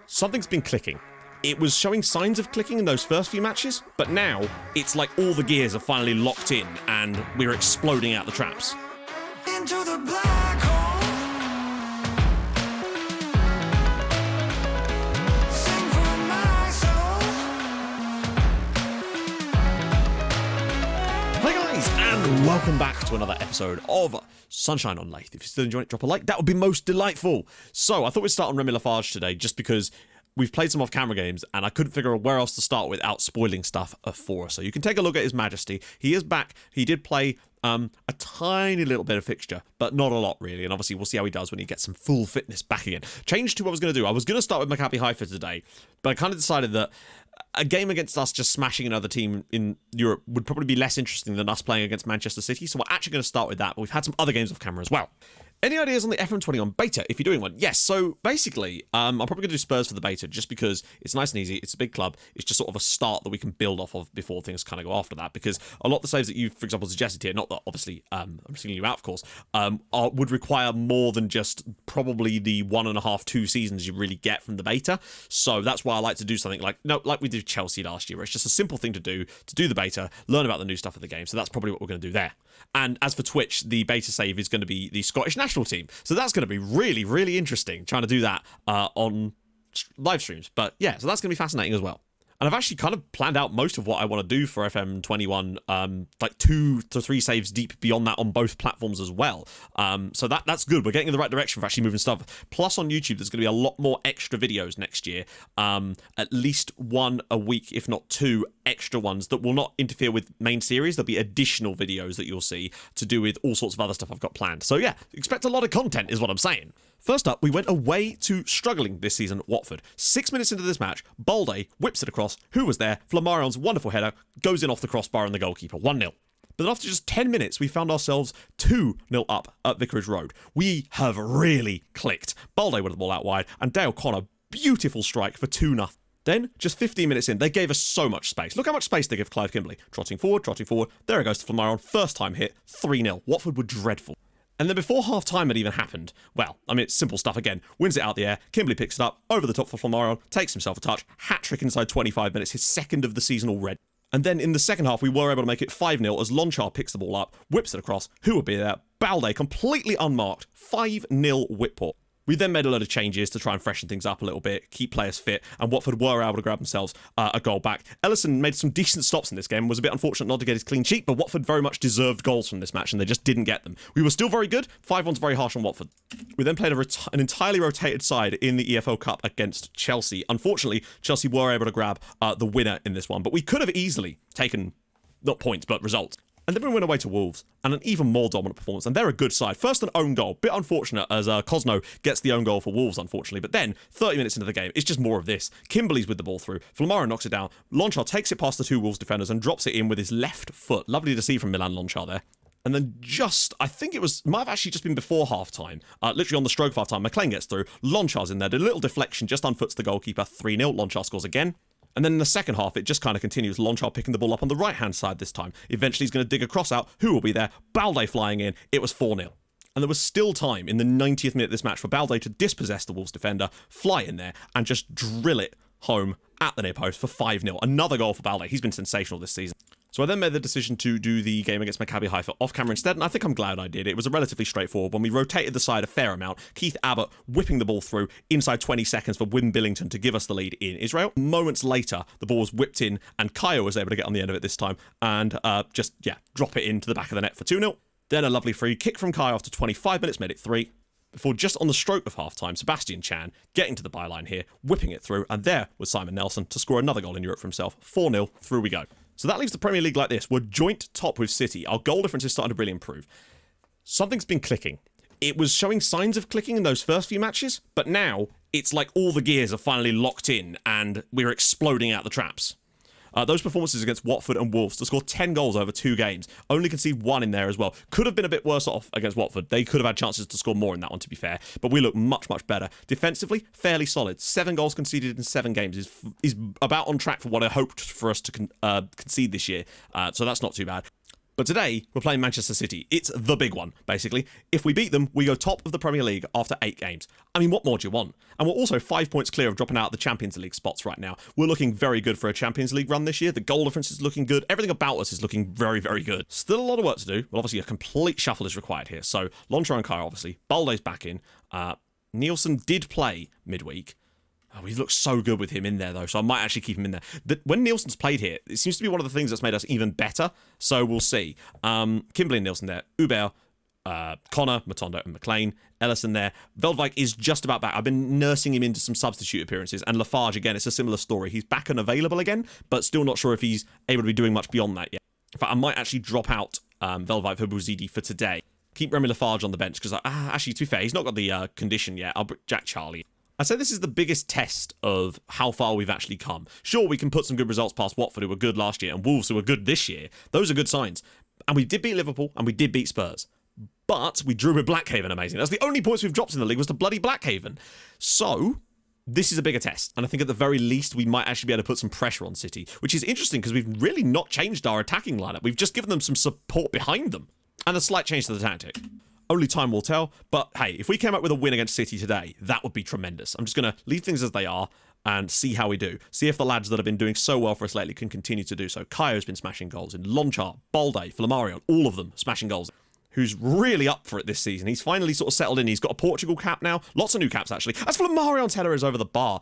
Something's been clicking. It was showing signs of clicking in those first few matches, but now it's like all the gears are finally locked in and we're exploding out the traps. Into the black hole. Sing for my soul. Hi guys, and welcome back to another episode of Sunshine on Leyth. If you're still enjoying it, drop a like. That would be most delightful. So I thought we'd start on Remy Lafarge today, just because we've played some off-camera games, and I couldn't figure out where else to start without spoiling stuff for us. So you can take a look at His Majesty. He is back. He did play a tiny little bit of fixture, but not a lot really, and obviously we'll see how he does when he gets some full fitness back again. Change to what I was going to do. I was going to start with Maccabi Haifa today, but I kind of decided that a game against us just smashing another team in Europe would probably be less interesting than us playing against Manchester City, so we're actually going to start with that, but we've had some other games off camera as well. Any ideas on the FM21 beta, if you're doing one? Yes, so basically, I'm probably going to do Spurs for the beta, just because it's nice and easy, it's a big club, it's just sort of a start that we can build off of before things kind of go after that, because a lot of the saves that you, for example, suggested here, not that obviously, I'm singling you out, of course, would require more than just probably the 1.5, 2 seasons you really get from the beta, so that's why I like to do something like we did Chelsea last year, where it's just a simple thing to do the beta, learn about the new stuff of the game, so that's probably what we're going to do there. And as for Twitch, the beta save is going to be the Scottish national team. So that's going to be really, really interesting trying to do that on live streams. But yeah, so that's going to be fascinating as well. And I've actually kind of planned out most of what I want to do for FM21, like 2 to 3 saves deep beyond that on both platforms as well. So that's good. We're getting in the right direction for actually moving stuff. Plus on YouTube, there's going to be a lot more extra videos next year. At least 1 a week, if not 2 extra ones that will not interfere with main series. There'll be additional videos that you'll see to do with all sorts of other stuff I've got planned. So yeah, expect a lot of content is what I'm saying. First up, we went away to struggling this season Watford. 6 minutes into this match, Balde whips it across. Who was there? Flamarion's wonderful header goes in off the crossbar and the goalkeeper. 1-0. But then after just 10 minutes, we found ourselves 2-0 up at Vicarage Road. We have really clicked. Balde with the ball out wide, and Dale Connor, beautiful strike for 2-0. Then, just 15 minutes in, they gave us so much space. Look how much space they give Clive Kimberley. Trotting forward. There it goes to Flamarion. First time hit, 3-0. Watford were dreadful. And then before half-time had even happened, well, I mean, it's simple stuff again. Wins it out the air, Kimberley picks it up, over the top for Flamarion, takes himself a touch, hat-trick inside 25 minutes, his second of the season already. And then in the second half, we were able to make it 5-0 as Lonchar picks the ball up, whips it across. Who would be there? Balde, completely unmarked, 5-0 Whitport. We then made a load of changes to try and freshen things up a little bit, keep players fit, and Watford were able to grab themselves a goal back. Ellison made some decent stops in this game, was a bit unfortunate not to get his clean sheet, but Watford very much deserved goals from this match, and they just didn't get them. We were still very good, 5-1's very harsh on Watford. We then played an entirely rotated side in the EFL Cup against Chelsea. Unfortunately, Chelsea were able to grab the winner in this one, but we could have easily taken, not points, but results. And then we went away to Wolves, and an even more dominant performance, and they're a good side. First an own goal, bit unfortunate as Cosno gets the own goal for Wolves, unfortunately, but then 30 minutes into the game, it's just more of this. Kimberley's with the ball through, Flamarion knocks it down, Lonchar takes it past the 2 Wolves defenders and drops it in with his left foot. Lovely to see from Milan Lonchar there. And then I think might have actually just been before half-time, literally on the stroke of half-time, McLean gets through, Lonchar's in there, did a little deflection, just unfoots the goalkeeper, 3-0, Lonchar scores again. And then in the second half, it just kind of continues. Lonchar picking the ball up on the right-hand side this time. Eventually, he's going to dig a cross out. Who will be there? Balde flying in. It was 4-0. And there was still time in the 90th minute of this match for Balde to dispossess the Wolves defender, fly in there, and just drill it home at the near post for 5-0. Another goal for Balde. He's been sensational this season. So I then made the decision to do the game against Maccabi Haifa off camera instead, and I think I'm glad I did. It was a relatively straightforward one. We rotated the side a fair amount. Keith Abbott whipping the ball through inside 20 seconds for Wim Billington to give us the lead in Israel. Moments later, the ball was whipped in, and Kayo was able to get on the end of it this time and drop it into the back of the net for 2-0. Then a lovely free kick from Kayo after 25 minutes made it 3. Before just on the stroke of half-time, Sebastian Chan getting to the byline here, whipping it through, and there was Simon Nelson to score another goal in Europe for himself. 4-0, through we go. So that leaves the Premier League like this. We're joint top with City. Our goal difference is starting to really improve. Something's been clicking. It was showing signs of clicking in those first few matches, but now it's like all the gears are finally locked in and we're exploding out the traps. Those performances against Watford and Wolves to score 10 goals over 2 games, only concede 1 in there as well. Could have been a bit worse off against Watford. They could have had chances to score more in that one, to be fair, but we look much, much better. Defensively, fairly solid. 7 goals conceded in 7 games is about on track for what I hoped for us to concede this year, so that's not too bad. But today, we're playing Manchester City. It's the big one, basically. If we beat them, we go top of the Premier League after 8 games. I mean, what more do you want? And we're also 5 points clear of dropping out of the Champions League spots right now. We're looking very good for a Champions League run this year. The goal difference is looking good. Everything about us is looking very, very good. Still a lot of work to do, but obviously a complete shuffle is required here. So, Loncha and Kai, obviously. Balde's back in. Nielsen did play midweek. Oh, we look so good with him in there, though, so I might actually keep him in there. When Nielsen's played here, it seems to be one of the things that's made us even better, so we'll see. Kimberly and Nielsen there. Uber, Connor, Matondo, and McLean. Ellison there. Veldwijk is just about back. I've been nursing him into some substitute appearances, and Lafarge, again, it's a similar story. He's back and available again, but still not sure if he's able to be doing much beyond that yet. In fact, I might actually drop out Veldwijk for Bouzidi for today. Keep Remy Lafarge on the bench, because actually, to be fair, he's not got the condition yet. I'll bring Jack Charlie. I'd say this is the biggest test of how far we've actually come. Sure, we can put some good results past Watford, who were good last year, and Wolves, who were good this year. Those are good signs. And we did beat Liverpool, and we did beat Spurs. But we drew with Blackhaven, amazing. That's the only points we've dropped in the league was to bloody Blackhaven. So, this is a bigger test. And I think at the very least, we might actually be able to put some pressure on City, which is interesting because we've really not changed our attacking lineup. We've just given them some support behind them. And a slight change to the tactic. Only time will tell, but hey, if we came up with a win against City today, that would be tremendous. I'm just going to leave things as they are and see how we do. See if the lads that have been doing so well for us lately can continue to do so. Kaio's been smashing goals in Lonchar, Balde, Flamarion, all of them smashing goals. Who's really up for it this season. He's finally sort of settled in. He's got a Portugal cap now. Lots of new caps, actually. As Flamarion's header is over the bar.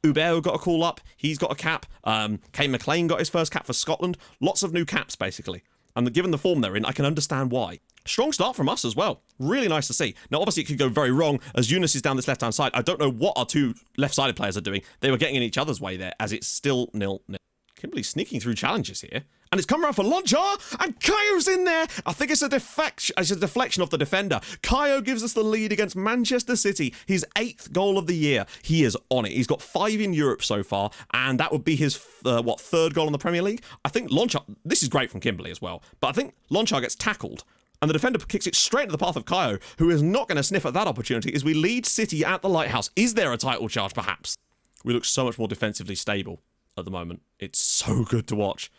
Ubeo got a call up. He's got a cap. Kane McLean got his first cap for Scotland. Lots of new caps, basically. And given the form they're in, I can understand why. Strong start from us as well. Really nice to see. Now, obviously, it could go very wrong as Eunice is down this left-hand side. I don't know what our two left-sided players are doing. They were getting in each other's way there as it's still 0-0. Kimberly sneaking through challenges here. And it's come around for Lonchar, and Kaio's in there. I think it's a deflection of the defender. Kaio gives us the lead against Manchester City. His 8th goal of the year. He is on it. He's got 5 in Europe so far, and that would be his, 3rd goal in the Premier League? I think Lonchar, this is great from Kimberly as well, but I think Lonchar gets tackled, and the defender kicks it straight into the path of Kaio, who is not going to sniff at that opportunity as we lead City at the Lighthouse. Is there a title charge, perhaps? We look so much more defensively stable at the moment. It's so good to watch.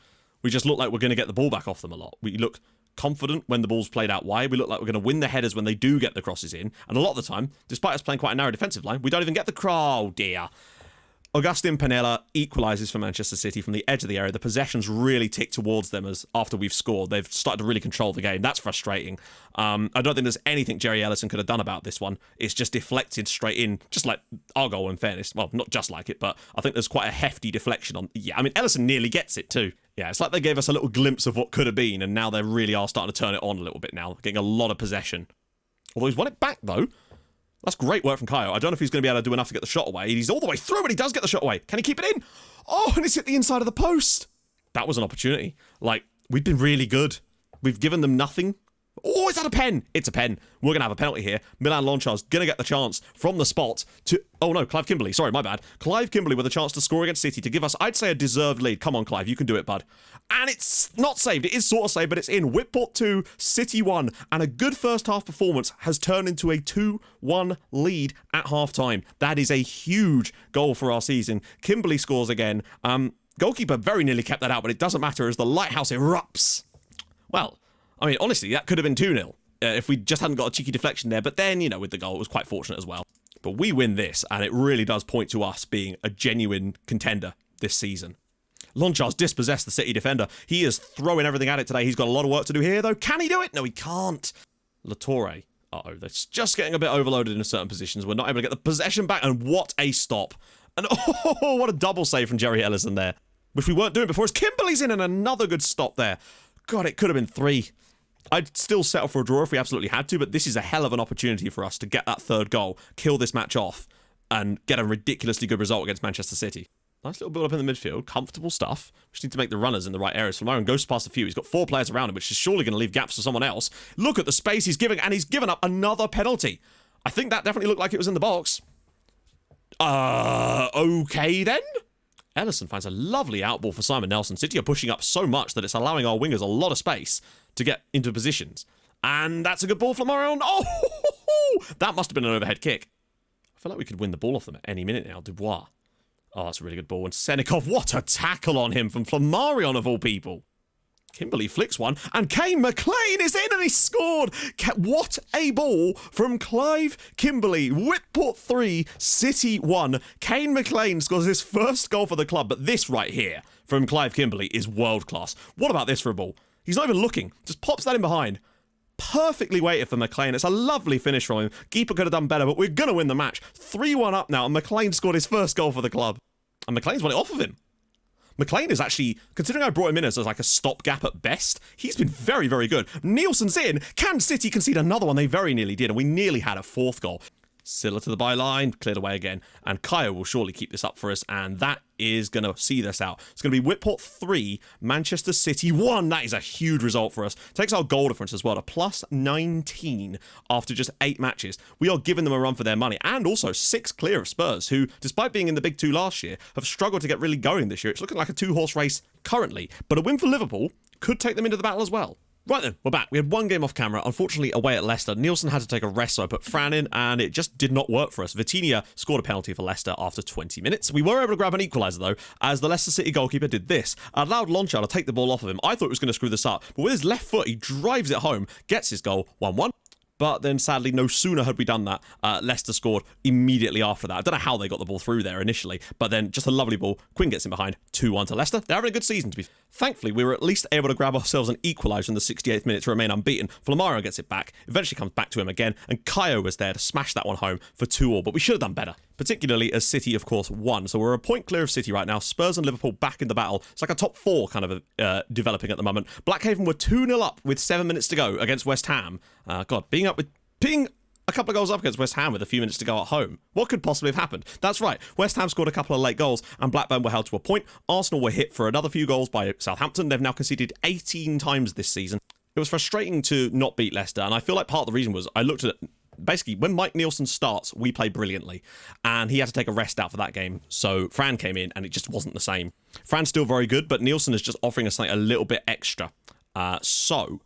We just look like we're going to get the ball back off them a lot. We look confident when the ball's played out wide. We look like we're going to win the headers when they do get the crosses in. And a lot of the time, despite us playing quite a narrow defensive line, we don't even get the oh dear. Augustin Panella equalises for Manchester City from the edge of the area. The possessions really tick towards them as after we've scored. They've started to really control the game. That's frustrating. I don't think there's anything Jerry Ellison could have done about this one. It's just deflected straight in, just like our goal in fairness. Well, not just like it, but I think there's quite a hefty deflection on. Yeah, I mean, Ellison nearly gets it too. Yeah, it's like they gave us a little glimpse of what could have been, and now they really are starting to turn it on a little bit now, getting a lot of possession. Although he's won it back, though. That's great work from Kaio. I don't know if he's going to be able to do enough to get the shot away. He's all the way through, but he does get the shot away. Can he keep it in? Oh, and it's hit the inside of the post. That was an opportunity. Like, we've been really good. We've given them nothing. Oh, is that a pen? It's a pen. We're going to have a penalty here. Milan Lonchar's going to get the chance from the spot to... Oh, no, Clive Kimberly. Sorry, my bad. Clive Kimberly with a chance to score against City to give us, I'd say, a deserved lead. Come on, Clive. You can do it, bud. And it's not saved. It is sort of saved, but it's in. Whitport 2, City 1. And a good first half performance has turned into a 2-1 lead at half-time. That is a huge goal for our season. Kimberly scores again. Goalkeeper very nearly kept that out, but it doesn't matter as the lighthouse erupts. Well... I mean, honestly, that could have been 2-0 if we just hadn't got a cheeky deflection there. But then, you know, with the goal, it was quite fortunate as well. But we win this, and it really does point to us being a genuine contender this season. Lonchar's dispossessed the City defender. He is throwing everything at it today. He's got a lot of work to do here, though. Can he do it? No, he can't. Latorre. Uh-oh, that's just getting a bit overloaded in certain positions. We're not able to get the possession back, and what a stop. And oh, what a double save from Jerry Ellison there, which we weren't doing before, as Kimberly's in, and another good stop there. God, it could have been 3. I'd still settle for a draw if we absolutely had to, but this is a hell of an opportunity for us to get that 3rd goal, kill this match off, and get a ridiculously good result against Manchester City. Nice little build-up in the midfield, comfortable stuff. We just need to make the runners in the right areas. Flamarion goes past a few. He's got 4 players around him, which is surely going to leave gaps for someone else. Look at the space he's giving, and he's given up another penalty. I think that definitely looked like it was in the box. Okay then? Ellison finds a lovely outball for Simon Nelson. City are pushing up so much that it's allowing our wingers a lot of space to get into positions. And that's a good ball for Flamarion. Oh, that must have been an overhead kick. I feel like we could win the ball off them at any minute now. Dubois. Oh, that's a really good ball. And Senikov, what a tackle on him from Flamarion of all people. Kimberley flicks one, and Kane McLean is in, and he scored. What a ball from Clive Kimberley. Whitport 3, City 1. Kane McLean scores his first goal for the club, but this right here from Clive Kimberley is world class. What about this for a ball? He's not even looking, just pops that in behind. Perfectly weighted for McLean. It's a lovely finish from him. Keeper could have done better, but we're going to win the match. 3-1 up now, and McLean scored his first goal for the club. And McLean's won it off of him. McLean is actually, considering I brought him in as like a stopgap at best, he's been very, very good. Nielsen's in. Can City concede another one? They very nearly did, and we nearly had a fourth goal. Silla to the byline, cleared away again, and Kaio will surely keep this up for us, and that is going to see this out. It's going to be Whitport 3, Manchester City 1. That is a huge result for us. Takes our goal difference as well to plus 19 after just 8 matches. We are giving them a run for their money, and also 6 clear of Spurs, who, despite being in the Big 2 last year, have struggled to get really going this year. It's looking like a 2-horse race currently, but a win for Liverpool could take them into the battle as well. Right then, we're back. We had one game off camera, unfortunately away at Leicester. Nielsen had to take a rest, so I put Fran in, and it just did not work for us. Vitinha scored a penalty for Leicester after 20 minutes. We were able to grab an equaliser, though, as the Leicester City goalkeeper did this. Allowed Lonchar to take the ball off of him. I thought it was going to screw this up, but with his left foot, he drives it home, gets his goal, 1-1. But then, sadly, no sooner had we done that, Leicester scored immediately after that. I don't know how they got the ball through there initially, but then just a lovely ball. Quinn gets in behind, 2-1 to Leicester. They're having a good season, to be fair. Thankfully, we were at least able to grab ourselves an equaliser in the 68th minute to remain unbeaten. Flamaro gets it back, eventually comes back to him again, and Kaio was there to smash that one home for 2-2, but we should have done better. Particularly as City, of course, won. So we're a point clear of City right now. Spurs and Liverpool back in the battle. It's like a top 4 kind of developing at the moment. Blackhaven were 2-0 up with 7 minutes to go against West Ham. Being a couple of goals up against West Ham with a few minutes to go at home. What could possibly have happened? That's right. West Ham scored a couple of late goals and Blackburn were held to a point. Arsenal were hit for another few goals by Southampton. They've now conceded 18 times this season. It was frustrating to not beat Leicester, and I feel like part of the reason was I looked at it. Basically, when Mike Nielsen starts, we play brilliantly, and he had to take a rest out for that game, so Fran came in, and it just wasn't the same. Fran's still very good, but Nielsen is just offering us something a little bit extra. So,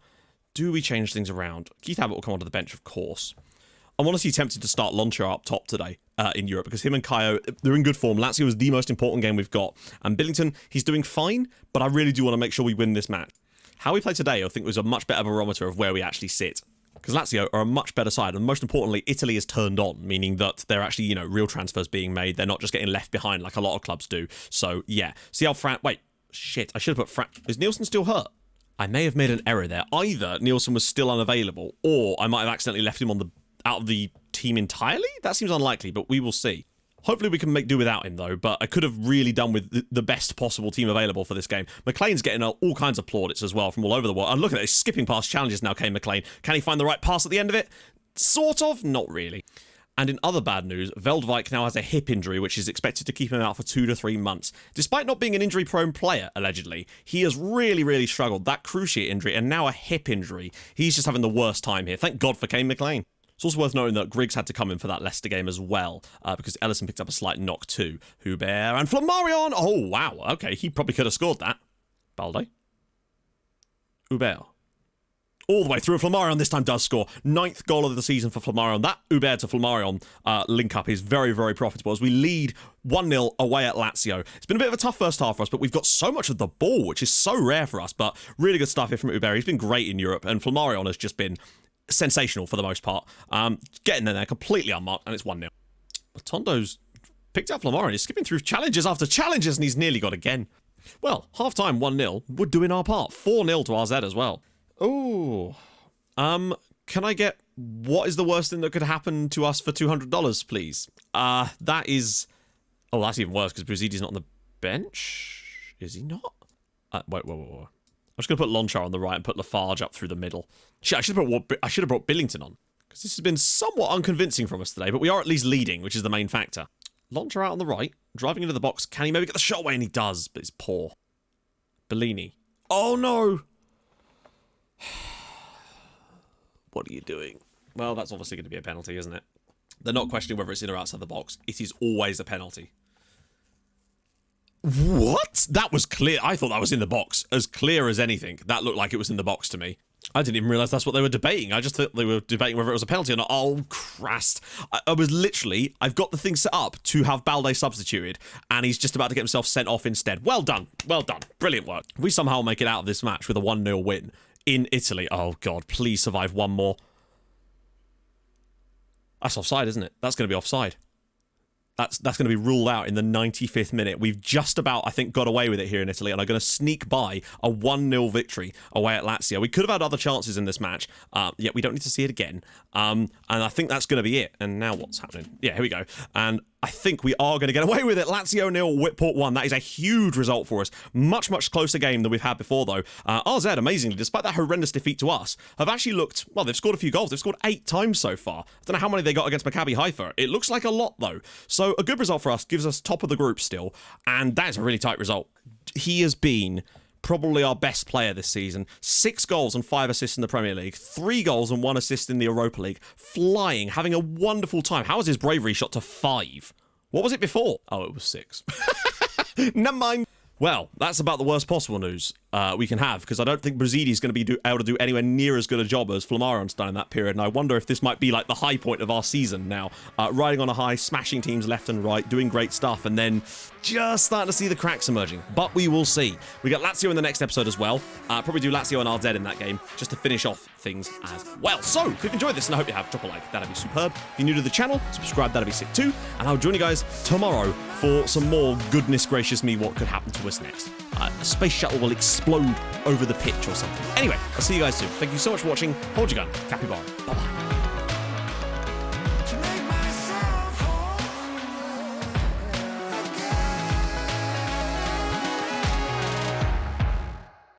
do we change things around? Keith Abbott will come onto the bench, of course. I'm honestly tempted to start Lonchar up top today in Europe because him and Kaio, they're in good form. Lazio is the most important game we've got. And Billington, he's doing fine, but I really do want to make sure we win this match. How we play today, I think, was a much better barometer of where we actually sit. Because Lazio are a much better side, and most importantly, Italy is turned on, meaning that they're actually, real transfers being made. They're not just getting left behind like a lot of clubs do. So, yeah. See how Fran... Wait, shit, I should have put Fran... Is Nielsen still hurt? I may have made an error there. Either Nielsen was still unavailable, or I might have accidentally left him out of the team entirely? That seems unlikely, but we will see. Hopefully we can make do without him, though, but I could have really done with the best possible team available for this game. McLean's getting all kinds of plaudits as well from all over the world. And look at it, he's skipping past challenges now, Kane McLean. Can he find the right pass at the end of it? Sort of, not really. And in other bad news, Veldwijk now has a hip injury, which is expected to keep him out for 2 to 3 months. Despite not being an injury-prone player, allegedly, he has really, really struggled. That cruciate injury and now a hip injury. He's just having the worst time here. Thank God for Kane McLean. It's also worth noting that Griggs had to come in for that Leicester game as well, because Ellison picked up a slight knock too. Hubert and Flammarion! Oh, wow. Okay, he probably could have scored that. Balde. Hubert. All the way through. Flammarion this time does score. 9th goal of the season for Flammarion. That Hubert to Flammarion link-up is very, very profitable as we lead 1-0 away at Lazio. It's been a bit of a tough first half for us, but we've got so much of the ball, which is so rare for us, but really good stuff here from Hubert. He's been great in Europe, and Flammarion has just been sensational for the most part. Getting in there completely unmarked, and it's 1-0. Matondo's picked up Flammarion. He's skipping through challenges after challenges, and he's nearly got again. Well, half-time 1-0. We're doing our part. 4-0 to RZ as well. Oh. Can I get what is the worst thing that could happen to us for $200, please? That is... Oh, that's even worse, because Bruzidi's not on the bench. Is he not? Wait. I'm just going to put Lonchar on the right and put Lafarge up through the middle. Shit, I should have brought Billington on. Because this has been somewhat unconvincing from us today, but we are at least leading, which is the main factor. Lonchar out on the right, driving into the box. Can he maybe get the shot away? And he does, but it's poor. Bellini. Oh, no! What are you doing? Well, that's obviously going to be a penalty, isn't it? They're not questioning whether it's in or outside the box. It is always a penalty. What? That was clear. I thought that was in the box. As clear as anything. That looked like it was in the box to me. I didn't even realise that's what they were debating. I just thought they were debating whether it was a penalty or not. Oh, Christ. I was literally, I've got the thing set up to have Balde substituted, and he's just about to get himself sent off instead. Well done. Well done. Brilliant work. If we somehow make it out of this match with a 1-0 win in Italy, oh, God, please survive one more. That's offside, isn't it? That's going to be offside. That's going to be ruled out in the 95th minute. We've just about, I think, got away with it here in Italy, and are going to sneak by a 1-0 victory away at Lazio. We could have had other chances in this match, yet we don't need to see it again. And I think that's going to be it. And now what's happening? Yeah, here we go. And I think we are going to get away with it. Lazio 0, Whitport 1. That is a huge result for us. Much, much closer game than we've had before, though. RZ, amazingly, despite that horrendous defeat to us, have actually looked, well, they've scored a few goals. They've scored 8 times so far. I don't know how many they got against Maccabi Haifa. It looks like a lot, though. So a good result for us, gives us top of the group still, and that is a really tight result. He has been probably our best player this season. 6 goals and 5 assists in the Premier League, 3 goals and 1 assist in the Europa League, flying, having a wonderful time. How has his bravery shot to 5? What was it before? Oh, it was 6. Never mind. Well, that's about the worst possible news we can have, because I don't think Brazili is going to be able to do anywhere near as good a job as Flamaran's done in that period, and I wonder if this might be like the high point of our season now. Riding on a high, smashing teams left and right, doing great stuff, and then just starting to see the cracks emerging. But we will see. We got Lazio in the next episode as well. Probably do Lazio and RZ in that game, just to finish off things as well. So, if you've enjoyed this, and I hope you have, drop a like. That'd be superb. If you're new to the channel, subscribe. That'd be sick too. And I'll join you guys tomorrow for some more goodness gracious me what could happen to us next. A space shuttle will explode over the pitch or something. Anyway, I'll see you guys soon. Thank you so much for watching. Hold your gun. Capybara. Bye-bye.